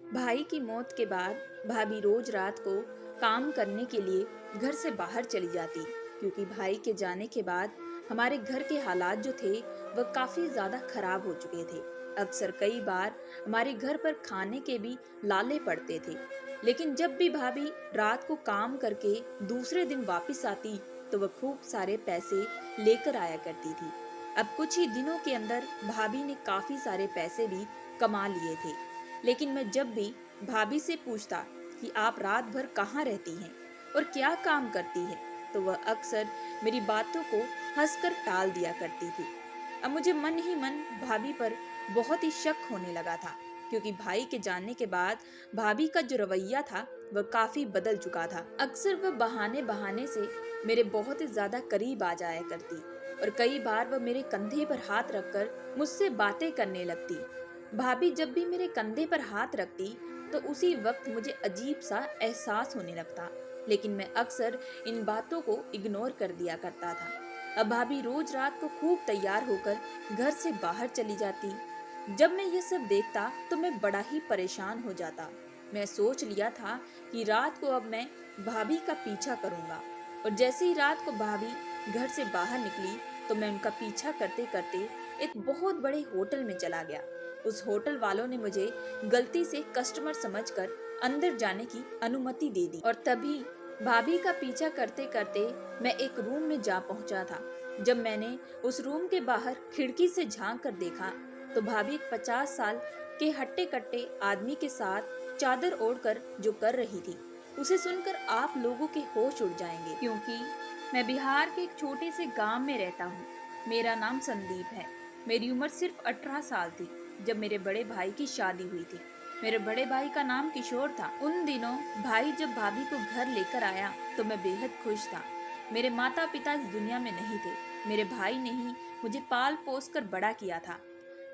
भाई की मौत के बाद भाभी रोज रात को काम करने के लिए घर से बाहर चली जाती, क्योंकि भाई के जाने के बाद हमारे घर के हालात जो थे वह काफी ज्यादा खराब हो चुके थे। अक्सर कई बार हमारे घर पर खाने के भी लाले पड़ते थे। लेकिन जब भी भाभी रात को काम करके दूसरे दिन वापस आती तो वह खूब सारे पैसे लेकर आया करती थी। अब कुछ ही दिनों के अंदर भाभी ने काफी सारे पैसे भी कमा लिए थे। लेकिन मैं जब भी भाभी से पूछता कि आप रात भर कहाँ रहती हैं और क्या काम करती हैं, तो वह अक्सर मेरी बातों को हंसकर टाल दिया करती थी। अब मुझे मन ही मन भाभी पर बहुत ही शक होने लगा था, क्योंकि भाई के जाने के बाद भाभी का जो रवैया था वह काफी बदल चुका था। अक्सर वह बहाने बहाने से मेरे बहुत ही ज्यादा करीब आ जाया करती और कई बार वह मेरे कंधे पर हाथ रखकर मुझसे बातें करने लगती। भाभी जब भी मेरे कंधे पर हाथ रखती तो उसी वक्त मुझे अजीब सा एहसास होने लगता, लेकिन मैं अक्सर इन बातों को इग्नोर कर दिया करता था। अब भाभी रोज रात को खूब तैयार होकर घर से बाहर चली जाती। जब मैं ये सब देखता तो मैं बड़ा ही परेशान हो जाता। मैं सोच लिया था कि रात को अब मैं भाभी का पीछा करूंगा, और जैसे ही रात को भाभी घर से बाहर निकली तो मैं उनका पीछा करते करते एक बहुत बड़े होटल में चला गया। उस होटल वालों ने मुझे गलती से कस्टमर समझकर अंदर जाने की अनुमति दे दी, और तभी भाभी का पीछा करते करते मैं एक रूम में जा पहुंचा था। जब मैंने उस रूम के बाहर खिड़की से झांक कर देखा तो भाभी एक 50 साल के हट्टे कट्टे आदमी के साथ चादर ओढ़कर जो कर रही थी, उसे सुनकर आप लोगों के होश उड़ जाएंगे, क्योंकि मैं बिहार के एक छोटे से गांव में रहता हूँ। मेरा नाम संदीप है। मेरी उम्र सिर्फ 18 साल थी जब मेरे बड़े भाई की शादी हुई थी। मेरे बड़े भाई का नाम किशोर था। उन दिनों भाई जब भाभी को घर लेकर आया तो मैं बेहद खुश था। मेरे माता पिता इस दुनिया में नहीं थे। मेरे भाई ने ही मुझे पाल पोस कर बड़ा किया था।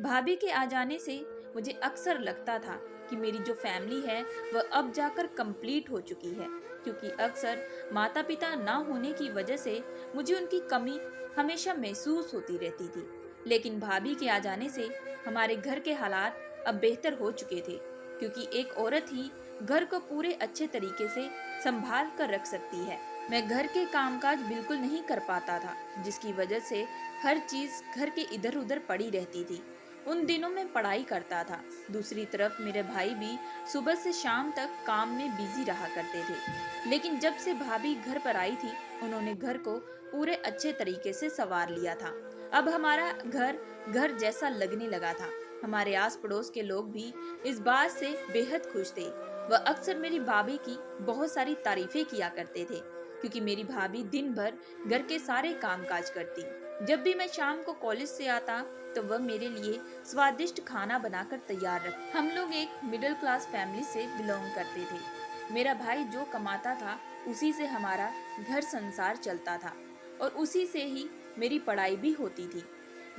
भाभी के आ जाने से मुझे अक्सर लगता था कि मेरी जो फैमिली है वह अब जाकर कंप्लीट हो चुकी है, क्योंकि अक्सर माता पिता ना होने की वजह से मुझे उनकी कमी हमेशा महसूस होती रहती थी। लेकिन भाभी के आ जाने से हमारे घर के हालात अब बेहतर हो चुके थे, क्योंकि एक औरत ही घर को पूरे अच्छे तरीके से संभाल कर रख सकती है। मैं घर के कामकाज बिल्कुल नहीं कर पाता था, जिसकी वजह से हर चीज घर के इधर उधर पड़ी रहती थी। उन दिनों में पढ़ाई करता था। दूसरी तरफ मेरे भाई भी सुबह से शाम तक काम में बिजी रहा करते थे। लेकिन जब से भाभी घर पर आई थी उन्होंने घर को पूरे अच्छे तरीके से संवार लिया था। अब हमारा घर घर जैसा लगने लगा था। हमारे आस पड़ोस के लोग भी इस बात से बेहद खुश थे। वह अक्सर मेरी भाभी की बहुत सारी तारीफें किया करते थे, क्योंकि मेरी भाभी दिन भर घर के सारे कामकाज करती। जब भी मैं शाम को कॉलेज से आता तो वह मेरे लिए स्वादिष्ट खाना बनाकर तैयार रख। हम लोग एक मिडिल क्लास फैमिली से बिलोंग करते थे। मेरा भाई जो कमाता था उसी से हमारा घर संसार चलता था, और उसी से ही मेरी पढ़ाई भी होती थी।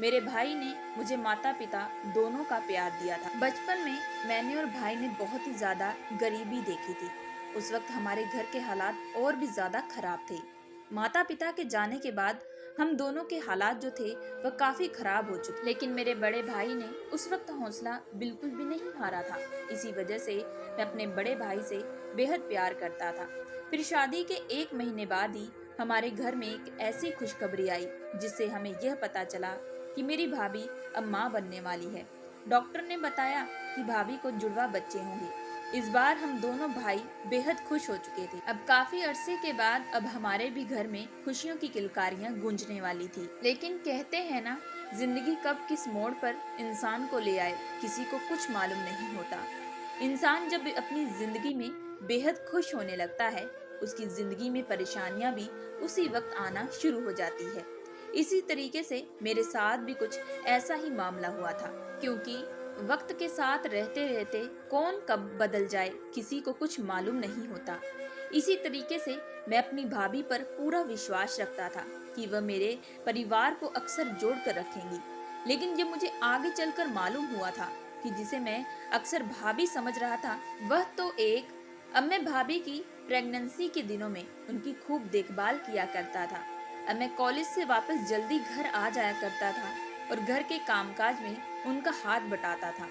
मेरे भाई ने मुझे माता पिता दोनों का प्यार दिया था। बचपन में मैंने और भाई ने बहुत ही ज्यादा गरीबी देखी थी। उस वक्त हमारे घर के हालात और भी ज्यादा खराब थे। माता पिता के जाने के बाद हम दोनों के हालात जो थे वह काफी खराब हो चुके, लेकिन मेरे बड़े भाई ने उस वक्त हौसला बिल्कुल भी नहीं हारा था। इसी वजह से मैं अपने बड़े भाई से बेहद प्यार करता था। फिर शादी के 1 महीने बाद ही हमारे घर में एक ऐसी खुशखबरी आई जिससे हमें यह पता चला कि मेरी भाभी अब माँ बनने वाली है। डॉक्टर ने बताया कि भाभी को जुड़वा बच्चे होंगे। इस बार हम दोनों भाई बेहद खुश हो चुके थे। अब काफी अरसे के बाद अब हमारे भी घर में खुशियों की किलकारियां गूंजने वाली थी। लेकिन कहते हैं ना, जिंदगी कब किस मोड़ पर इंसान को ले आए किसी को कुछ मालूम नहीं होता। इंसान जब अपनी जिंदगी में बेहद खुश होने लगता है, उसकी जिंदगी में परेशानियां भी उसी वक्त आना शुरू हो जाती है। इसी तरीके से मेरे साथ भी कुछ ऐसा ही मामला हुआ था, क्योंकि वक्त के साथ रहते रहते कौन कब बदल जाए किसी को कुछ मालूम नहीं होता। इसी तरीके से मैं अपनी भाभी पर पूरा विश्वास रखता था कि वह मेरे परिवार को अक्सर जोड़ कर रखेंगी। लेकिन जब मुझे आगे चलकर मालूम हुआ था कि जिसे मैं अक्सर भाभी समझ रहा था वह तो एक। अब मैं भाभी की प्रेगनेंसी के दिनों में उनकी खूब देखभाल किया करता था। अब मैं कॉलेज से वापस जल्दी घर आ जाया करता था और घर के कामकाज में उनका हाथ बटाता था।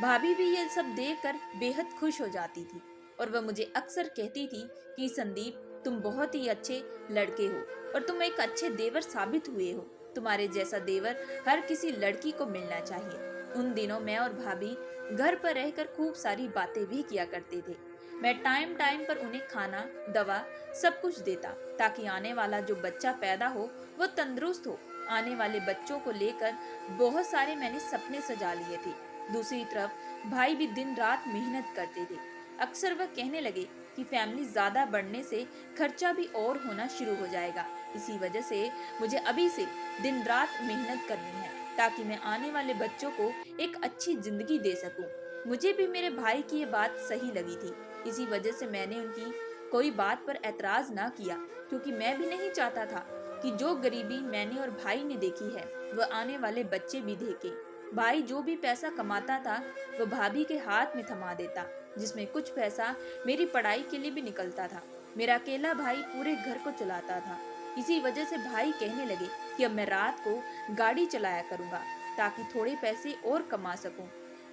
भाभी भी ये सब देखकर बेहद खुश हो जाती थी और वह मुझे अक्सर कहती थी कि संदीप, तुम बहुत ही अच्छे लड़के हो और तुम एक अच्छे देवर साबित हुए हो। तुम्हारे जैसा देवर हर किसी लड़की को मिलना चाहिए। उन दिनों मैं और भाभी घर पर रहकर खूब सारी बातें भी किया करते थे। मैं टाइम टाइम पर उन्हें खाना, दवा सब कुछ देता ताकि आने वाला जो बच्चा पैदा हो वो तंदुरुस्त हो। आने वाले बच्चों को लेकर बहुत सारे मैंने सपने सजा लिए थे। दूसरी तरफ भाई भी दिन रात मेहनत करते थे। अक्सर वह कहने लगे कि फैमिली ज्यादा बढ़ने से खर्चा भी और होना शुरू हो जाएगा। इसी वजह से मुझे अभी से दिन रात मेहनत करनी है ताकि मैं आने वाले बच्चों को एक अच्छी जिंदगी दे सकूं। मुझे भी मेरे भाई की ये बात सही लगी थी। इसी वजह से मैंने उनकी कोई बात पर ऐतराज ना किया, क्योंकि मैं भी नहीं चाहता था कि जो गरीबी मैंने और भाई ने देखी है वह आने वाले बच्चे भी देखे। भाई जो भी पैसा कमाता था वह भाभी के हाथ में थमा देता, जिसमें कुछ पैसा मेरी पढ़ाई के लिए भी निकलता था। मेरा अकेला भाई पूरे घर को चलाता था। इसी वजह से भाई कहने लगे कि अब मैं रात को गाड़ी चलाया करूंगा ताकि थोड़े पैसे और कमा सकूं।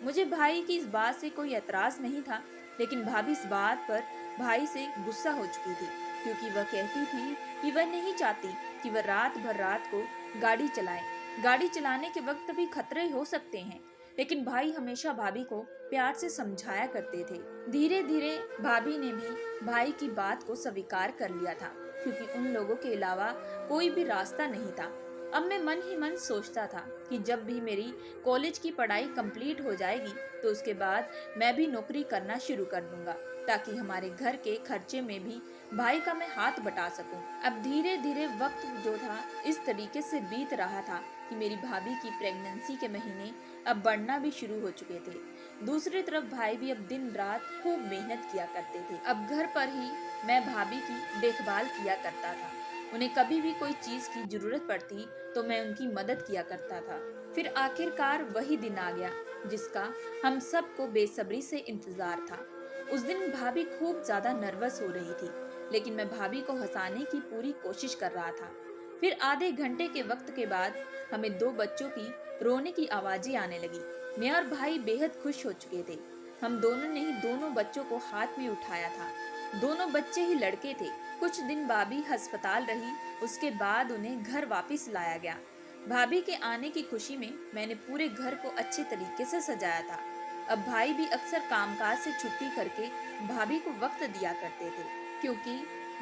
मुझे भाई की इस बात से कोई ऐतराज नहीं था, लेकिन भाभी इस बात पर भाई से गुस्सा हो चुकी थी, क्योंकि वह कहती थी कि वह नहीं चाहती कि वह रात भर रात को गाड़ी चलाए। गाड़ी चलाने के वक्त भी खतरे हो सकते हैं, लेकिन भाई हमेशा भाभी को प्यार से समझाया करते थे। धीरे धीरे भाभी ने भी भाई की बात को स्वीकार कर लिया था, क्योंकि उन लोगों के अलावा कोई भी रास्ता नहीं था। अब मैं मन ही मन सोचता था कि जब भी मेरी कॉलेज की पढ़ाई कंप्लीट हो जाएगी तो उसके बाद मैं भी नौकरी करना शुरू कर दूंगा, ताकि हमारे घर के खर्चे में भी भाई का मैं हाथ बटा सकूं। अब धीरे धीरे वक्त जो था इस तरीके से बीत रहा था कि मेरी भाभी की प्रेगनेंसी के महीने अब बढ़ना भी शुरू हो चुके थे। दूसरी तरफ भाई भी अब दिन रात खूब मेहनत किया करते थे। अब घर पर ही मैं भाभी की देखभाल किया करता था। उन्हें कभी भी कोई चीज की जरूरत पड़ती तो मैं उनकी मदद किया करता था। फिर आखिरकार वही दिन आ गया जिसका हम सबको बेसब्री से इंतजार था। उस दिन भाभी खूब ज्यादा नर्वस हो रही थी, लेकिन मैं भाभी को हंसाने की पूरी कोशिश कर रहा था। फिर आधे घंटे के वक्त के बाद हमें दो बच्चों की रोने की आवाजें आने लगी। मैं और भाई बेहद खुश हो चुके थे। हम दोनों ने ही दोनों बच्चों को हाथ में उठाया था। दोनों बच्चे ही लड़के थे। कुछ दिन भाभी अस्पताल रही, उसके बाद उन्हें घर वापस लाया गया। भाभी के आने की खुशी में मैंने पूरे घर को अच्छे तरीके से सजाया था। अब भाई भी अक्सर कामकाज से छुट्टी करके भाभी को वक्त दिया करते थे, क्योंकि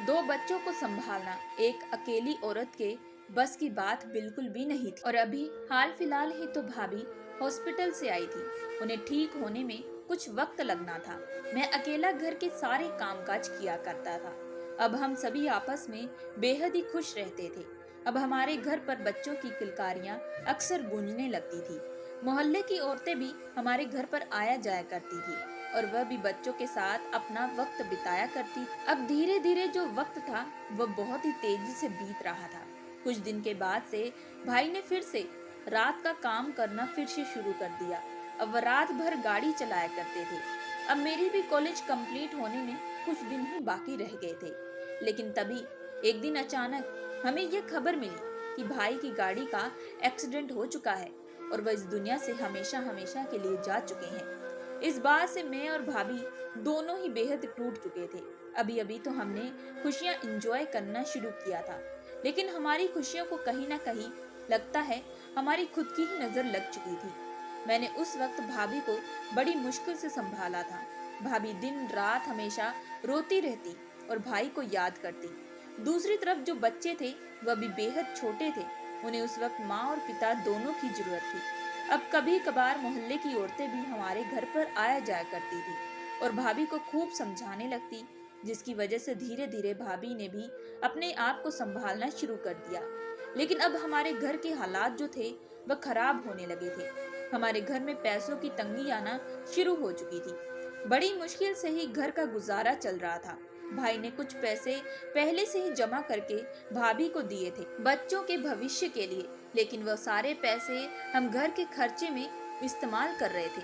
दो बच्चों को संभालना एक अकेली औरत के बस की बात बिल्कुल भी नहीं थी। और अभी हाल फिलहाल ही तो भाभी हॉस्पिटल से आई थी। उन्हें ठीक होने में कुछ वक्त लगना था। मैं अकेला घर के सारे कामकाज किया करता था। अब हम सभी आपस में बेहद ही खुश रहते थे। अब हमारे घर पर बच्चों की किलकारियां अक्सर गूंजने लगती थी। मोहल्ले की औरतें भी हमारे घर पर आया जाया करती थी और वह भी बच्चों के साथ अपना वक्त बिताया करती। अब धीरे धीरे जो वक्त था वह बहुत ही तेजी से बीत रहा था। कुछ दिन के बाद से भाई ने फिर से रात का काम करना फिर से शुरू कर दिया। अब वह रात भर गाड़ी चलाया करते थे। अब मेरी भी कॉलेज कंप्लीट होने में कुछ दिन ही बाकी रह गए थे, लेकिन तभी एक दिन अचानक हमें यह खबर मिली कि भाई की गाड़ी का एक्सीडेंट हो चुका है और वह इस दुनिया से हमेशा हमेशा के लिए जा चुके हैं। इस बात से मैं और भाभी दोनों ही बेहद टूट चुके थे। अभी अभी तो हमने खुशियां एंजॉय करना शुरू किया था, लेकिन हमारी खुशियों को कहीं ना कहीं लगता है हमारी खुद की ही नजर लग चुकी थी। मैंने उस वक्त भाभी को बड़ी मुश्किल से संभाला था। भाभी दिन रात हमेशा रोती रहती और भाई को याद करती। दूसरी तरफ जो बच्चे थे वह भी बेहद छोटे थे। उन्हें उस वक्त माँ और पिता दोनों की जरूरत थी। अब कभी कभार मोहल्ले की औरतें भी हमारे घर पर आया जाया करती थी और भाभी को खूब समझाने लगती, जिसकी वजह से धीरे धीरे भाभी ने भी अपने आप को संभालना शुरू कर दिया। लेकिन अब हमारे घर के हालात जो थे वह खराब होने लगे थे। हमारे घर में पैसों की तंगी आना शुरू हो चुकी थी। बड़ी मुश्किल से ही घर का गुजारा चल रहा था। भाई ने कुछ पैसे पहले से ही जमा करके भाभी को दिए थे बच्चों के भविष्य के लिए, लेकिन वह सारे पैसे हम घर के खर्चे में इस्तेमाल कर रहे थे।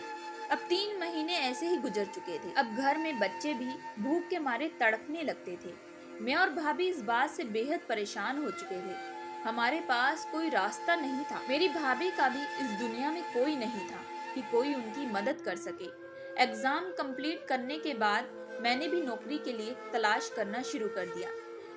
अब 3 महीने ऐसे ही गुजर चुके थे। अब घर में बच्चे भी भूख के मारे तड़पने लगते थे। मैं और भाभी इस बात से बेहद परेशान हो चुके थे। हमारे पास कोई रास्ता नहीं था। मेरी भाभी का भी इस दुनिया में कोई नहीं था, कि कोई उनकी मदद कर सके। एग्जाम कंप्लीट करने के बाद मैंने भी नौकरी के लिए तलाश करना शुरू कर दिया,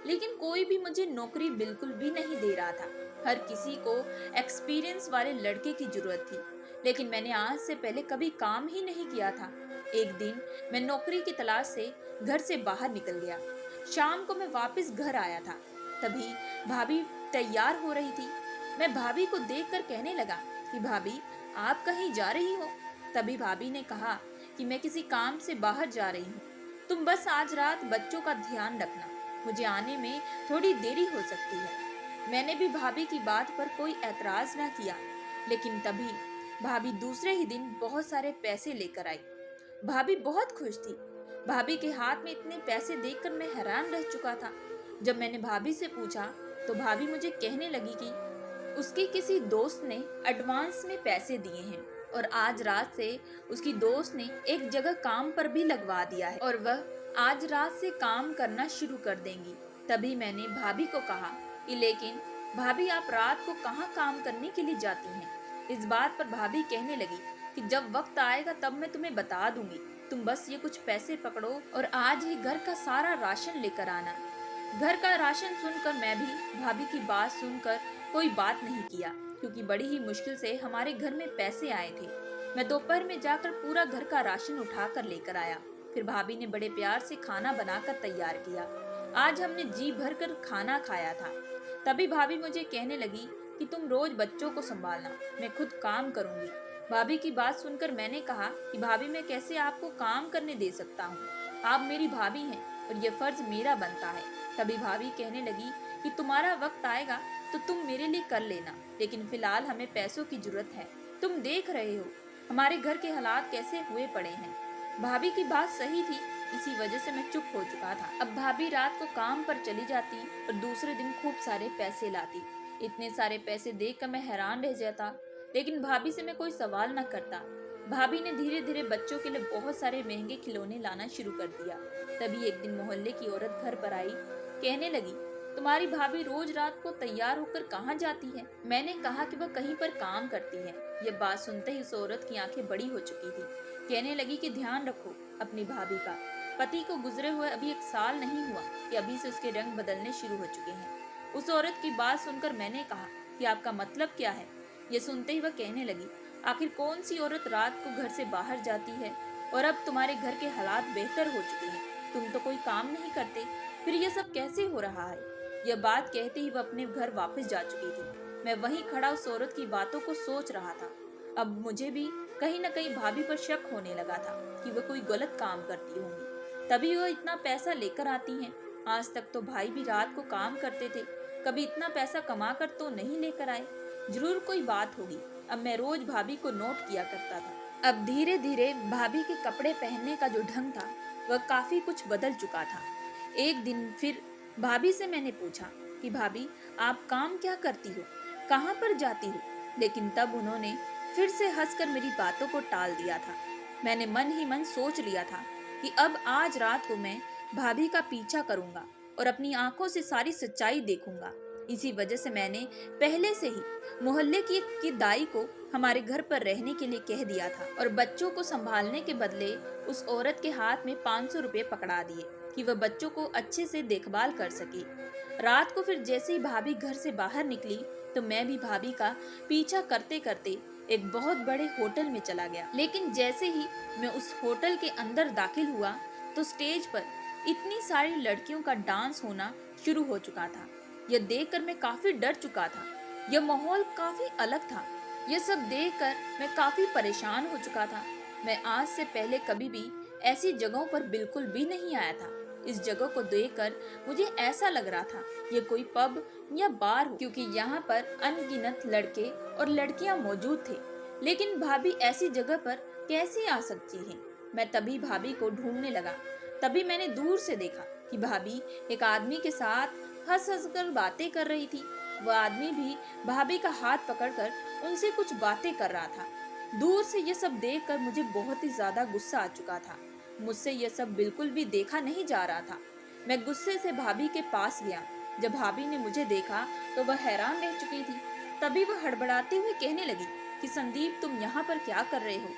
लेकिन कोई भी मुझे नौकरी बिल्कुल भी नहीं दे रहा था। हर किसी को एक्सपीरियंस वाले लड़के की जरूरत थी, लेकिन मैंने आज से पहले कभी काम ही नहीं किया था। एक दिन मैं नौकरी की तलाश से घर से बाहर निकल गया। शाम को मैं वापस घर आया था, तभी भाभी तैयार हो रही थी। मैं भाभी को देखकर कहने लगा कि भाभी, आप कहीं जा रही हो? तभी भाभी ने कहा कि मैं किसी काम से बाहर जा रही हूँ, तुम बस आज रात बच्चों का ध्यान रखना, मुझे आने में थोड़ी देरी हो सकती है। मैंने भी भाभी की बात पर कोई ऐतराज न किया, लेकिन तभी भाभी दूसरे ही दिन बहुत सारे पैसे लेकर आई। भाभी बहुत खुश थी। भाभी के हाथ में इतने पैसे देखकर मैं हैरान रह चुका था। जब मैंने भाभी से पूछा तो भाभी मुझे कहने लगी कि उसके किसी दोस्त ने एडवांस में पैसे दिए हैं और आज रात से उसकी दोस्त ने एक जगह काम पर भी लगवा दिया है और वह आज रात से काम करना शुरू कर देंगी। तभी मैंने भाभी को कहा कि लेकिन भाभी, आप रात को कहाँ काम करने के लिए जाती हैं? इस बात पर भाभी कहने लगी कि जब वक्त आएगा तब मैं तुम्हें बता दूंगी, तुम बस ये कुछ पैसे पकड़ो और आज ही घर का सारा राशन लेकर आना। घर का राशन सुनकर मैं भी भाभी की बात सुनकर कोई बात नहीं किया, क्योंकि बड़ी ही मुश्किल से हमारे घर में पैसे आए थे। मैं दोपहर में जाकर पूरा घर का राशन उठा कर लेकर आया। फिर भाभी ने बड़े प्यार से खाना बनाकर तैयार किया। आज हमने जी भर कर खाना खाया था। तभी भाभी मुझे कहने लगी कि तुम रोज बच्चों को संभालना, मैं खुद काम करूंगी। भाभी की बात सुनकर मैंने कहा कि भाभी, मैं कैसे आपको काम करने दे सकता हूँ? आप मेरी भाभी हैं और ये फर्ज मेरा बनता है। तभी भाभी कहने लगी कि तुम्हारा वक्त आएगा तो तुम मेरे लिए कर लेना, लेकिन फिलहाल हमें पैसों की जरूरत है। तुम देख रहे हो हमारे घर के हालात कैसे हुए पड़े हैं। भाभी की बात सही थी, इसी वजह से मैं चुप हो चुका था। अब भाभी रात को काम पर चली जाती और दूसरे दिन खूब सारे पैसे लाती। इतने सारे पैसे देखकर मैं हैरान रह जाता, लेकिन भाभी से मैं कोई सवाल न करता। भाभी ने धीरे धीरे बच्चों के लिए बहुत सारे महंगे खिलौने लाना शुरू कर दिया। तभी एक दिन मोहल्ले की औरत घर पर आई, कहने लगी, तुम्हारी भाभी रोज रात को तैयार होकर कहाँ जाती है? मैंने कहा कि वह कहीं पर काम करती है। यह बात सुनते ही उस औरत की आंखें बड़ी हो चुकी थी। कहने लगी कि ध्यान रखो अपनी भाभी का, पति को गुजरे हुए अभी 1 साल नहीं हुआ कि अभी से उसके रंग बदलने शुरू हो चुके हैं। उस औरत की बात सुनकर मैंने कहा कि आपका मतलब क्या है? ये सुनते ही वह कहने लगी, आखिर कौन सी औरत रात को घर से बाहर जाती है? और अब तुम्हारे घर के हालात बेहतर हो चुके हैं, तुम तो कोई काम नहीं करते, फिर यह सब कैसे हो रहा है? यह बात कहते ही वह अपने घर वापस जा चुकी थी। मैं वहीं खड़ा उस औरत की बातों को सोच रहा था। अब मुझे भी कहीं न कहीं भाभी पर शक होने लगा था कि वह कोई गलत काम करती होंगी, तभी वह इतना पैसा लेकर आती हैं। आज तक तो भाई भी रात को काम करते थे, कभी इतना पैसा कमा कर तो नहीं लेकर आए। जरूर कोई बात होगी। अब मैं रोज भाभी को नोट किया करता था। अब धीरे धीरे भाभी के कपड़े पहनने का जो ढंग था वह काफी कुछ बदल चुका था। एक दिन फिर भाभी से मैंने पूछा कि भाभी, आप काम क्या करती हो, कहाँ पर जाती हो? लेकिन तब उन्होंने फिर से हंसकर मेरी बातों को टाल दिया था। मैंने मन ही मन सोच लिया था कि अब आज रात को मैं भाभी का पीछा करूंगा और अपनी आंखों से सारी सच्चाई देखूंगा। इसी वजह से मैंने पहले से ही मोहल्ले की दाई को हमारे घर पर रहने के लिए कह दिया था और बच्चों को संभालने के बदले उस औरत के हाथ में 500 रुपए पकड़ा दिए कि वह बच्चों को अच्छे से देखभाल कर सके। रात को फिर जैसे ही भाभी घर से बाहर निकली तो मैं भी भाभी का पीछा करते करते एक बहुत बड़े होटल में चला गया। लेकिन जैसे ही मैं उस होटल के अंदर दाखिल हुआ तो स्टेज पर इतनी सारी लड़कियों का डांस होना शुरू हो चुका था। यह देखकर मैं काफी डर चुका था। यह माहौल काफी अलग था। यह सब देखकर मैं काफी परेशान हो चुका था। मैं आज से पहले कभी भी ऐसी जगहों पर बिल्कुल भी नहीं आया था। इस जगह को देखकर मुझे ऐसा लग रहा था ये कोई पब या बार हो, क्योंकि यहाँ पर अनगिनत लड़के और लड़कियाँ मौजूद थे। लेकिन भाभी ऐसी जगह पर कैसे आ सकती है? मैं तभी भाभी को ढूंढने लगा। तभी मैंने दूर से देखा कि भाभी एक आदमी के साथ हंस हंस कर बातें कर रही थी। वह आदमी भी भाभी का हाथ पकड़कर उनसे कुछ बातें कर रहा था। दूर से ये सब देखकर मुझे बहुत ही ज्यादा गुस्सा आ चुका था। मुझसे यह सब बिल्कुल भी देखा नहीं जा रहा था। मैं गुस्से से भाभी के पास गया। जब भाभी ने मुझे देखा तो वह हैरान रह चुकी थी। तभी वह हड़बड़ाते हुए कहने लगी कि संदीप तुम यहाँ पर क्या कर रहे हो।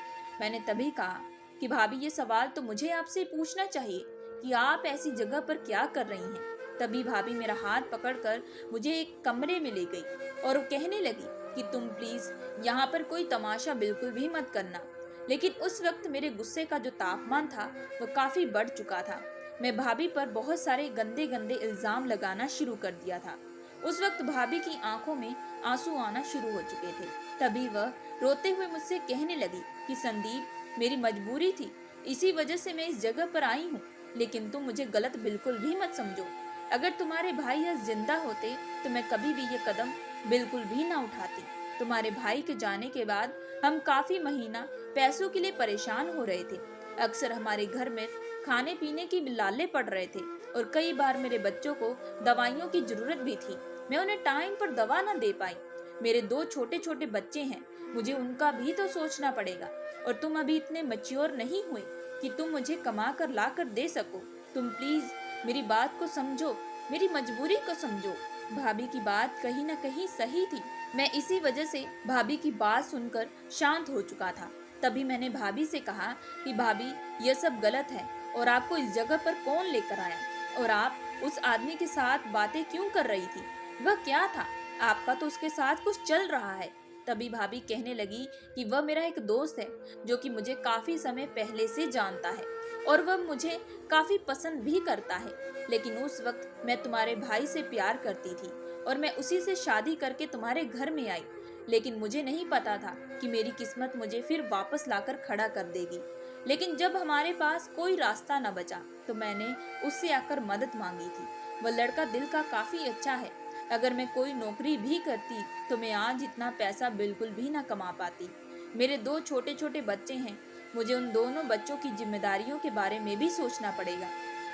मैंने तभी कहा कि भाभी ये सवाल तो मुझे आपसे पूछना चाहिए कि आप ऐसी जगह पर क्या कर रही हैं। तभी भाभी मेरा हाथ पकड़कर मुझे एक कमरे में ले गई और वो कहने लगी कि तुम प्लीज यहाँ पर कोई तमाशा बिल्कुल भी मत करना। लेकिन उस वक्त मेरे गुस्से का जो तापमान था वो काफी बढ़ चुका था। मैं भाभी पर बहुत सारे गंदे गंदे इल्जाम लगाना शुरू कर दिया था। उस वक्त भाभी की आंखों में आंसू आना शुरू हो चुके थे। तभी वह रोते हुए मुझसे कहने लगी कि संदीप मेरी मजबूरी थी, इसी वजह से मैं इस जगह पर आई हूँ, लेकिन तुम मुझे गलत बिल्कुल भी मत समझो। अगर तुम्हारे भाई यह जिंदा होते तो मैं कभी भी ये कदम बिल्कुल भी ना उठाती। तुम्हारे भाई के जाने के बाद हम काफी महीना पैसों के लिए परेशान हो रहे थे। अक्सर हमारे घर में खाने पीने की लाले पड़ रहे थे और कई बार मेरे बच्चों को दवाइयों की जरूरत भी थी। मैं उन्हें टाइम पर दवा न दे पाई। मेरे 2 छोटे छोटे बच्चे हैं, मुझे उनका भी तो सोचना पड़ेगा। और तुम अभी इतने मैच्योर नहीं हुए कि तुम मुझे कमा कर ला कर दे सको। तुम प्लीज मेरी बात को समझो, मेरी मजबूरी को समझो। भाभी की बात कहीं न कहीं सही थी। मैं इसी वजह से भाभी की बात सुनकर शांत हो चुका था। तभी मैंने भाभी से कहा कि भाभी यह सब गलत है और आपको इस जगह पर कौन लेकर आया, और आप उस आदमी के साथ बातें क्यों कर रही थी, वह क्या था, आपका तो उसके साथ कुछ चल रहा है। तभी भाभी कहने लगी कि वह मेरा एक दोस्त है जो कि मुझे काफी समय पहले से जानता है और वह मुझे काफी पसंद भी करता है। लेकिन उस वक्त मैं तुम्हारे भाई से प्यार करती थी और मैं उसी से शादी करके तुम्हारे घर में आई। लेकिन मुझे नहीं पता था कि मेरी किस्मत मुझे फिर वापस लाकर खड़ा कर देगी। लेकिन जब हमारे पास कोई रास्ता न बचा तो मैंने उससे आकर मदद मांगी थी। वह लड़का दिल का काफी अच्छा है। अगर मैं कोई नौकरी भी करती तो मैं आज इतना पैसा बिल्कुल भी ना कमा पाती। मेरे 2 छोटे छोटे बच्चे हैं, मुझे उन दोनों बच्चों की जिम्मेदारियों के बारे में भी सोचना पड़ेगा।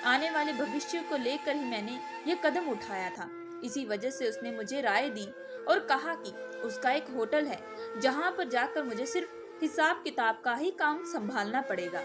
आने वाले भविष्य को लेकर ही मैंने ये कदम उठाया था। इसी वजह से उसने मुझे राय दी और कहा कि उसका एक होटल है जहाँ पर जाकर मुझे सिर्फ हिसाब किताब का ही काम संभालना पड़ेगा।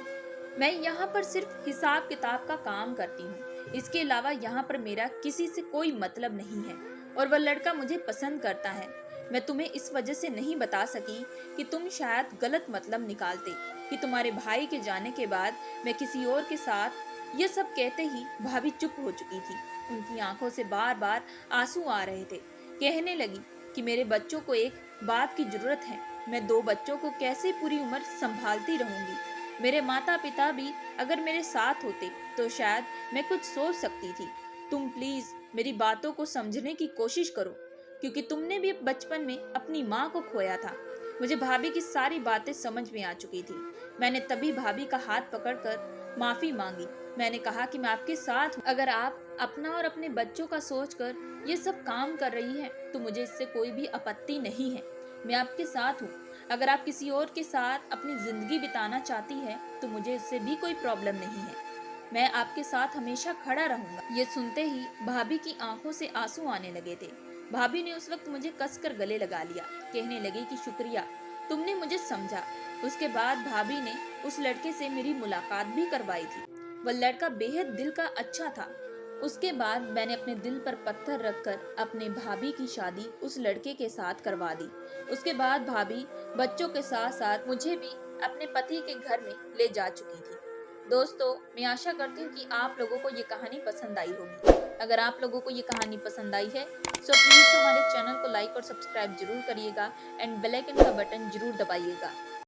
मैं यहाँ पर सिर्फ हिसाब किताब का काम करती हूँ, इसके अलावा यहाँ पर मेरा किसी से कोई मतलब नहीं है। और वह लड़का मुझे पसंद करता है। मैं तुम्हें इस वजह से नहीं बता सकी कि तुम शायद गलत मतलब निकालते कि तुम्हारे भाई के जाने के बाद मैं किसी और के साथ। यह सब कहते ही भाभी चुप हो चुकी थी। उनकी आंखों से बार बार आंसू आ रहे थे। कहने लगी कि मेरे बच्चों को एक बाप की जरूरत है। मैं 2 बच्चों को कैसे पूरी उम्र संभालती रहूंगी। मेरे माता पिता भी अगर मेरे साथ होते तो शायद मैं कुछ सोच सकती थी। तुम प्लीज मेरी बातों को समझने की कोशिश करो, क्योंकि तुमने भी बचपन में अपनी माँ को खोया था। मुझे भाभी की सारी बातें समझ में आ चुकी थी। मैंने तभी भाभी का हाथ पकड़कर माफी मांगी। मैंने कहा कि मैं आपके साथ हूँ। अगर आप अपना और अपने बच्चों का सोचकर ये सब काम कर रही हैं तो मुझे इससे कोई भी आपत्ति नहीं है। मैं आपके साथ हूँ। अगर आप किसी और के साथ अपनी जिंदगी बिताना चाहती है तो मुझे इससे भी कोई प्रॉब्लम नहीं है। मैं आपके साथ हमेशा खड़ा रहूंगा। ये सुनते ही भाभी की आंखों से आंसू आने लगे थे। भाभी ने उस वक्त मुझे कसकर गले लगा लिया। कहने लगी कि शुक्रिया, तुमने मुझे समझा। उसके बाद भाभी ने उस लड़के से मेरी मुलाकात भी करवाई थी। वह लड़का बेहद दिल का अच्छा था। उसके बाद मैंने अपने दिल पर पत्थर रखकर अपने भाभी की शादी उस लड़के के साथ करवा दी। उसके बाद भाभी बच्चों के साथ साथ मुझे भी अपने पति के घर में ले जा चुकी थी। दोस्तों, मैं आशा करती हूँ कि आप लोगों को ये कहानी पसंद आई होगी। अगर आप लोगों को ये कहानी पसंद आई है तो प्लीज हमारे चैनल को लाइक और सब्सक्राइब जरूर करिएगा एंड बेल आइकन का बटन जरूर दबाइएगा।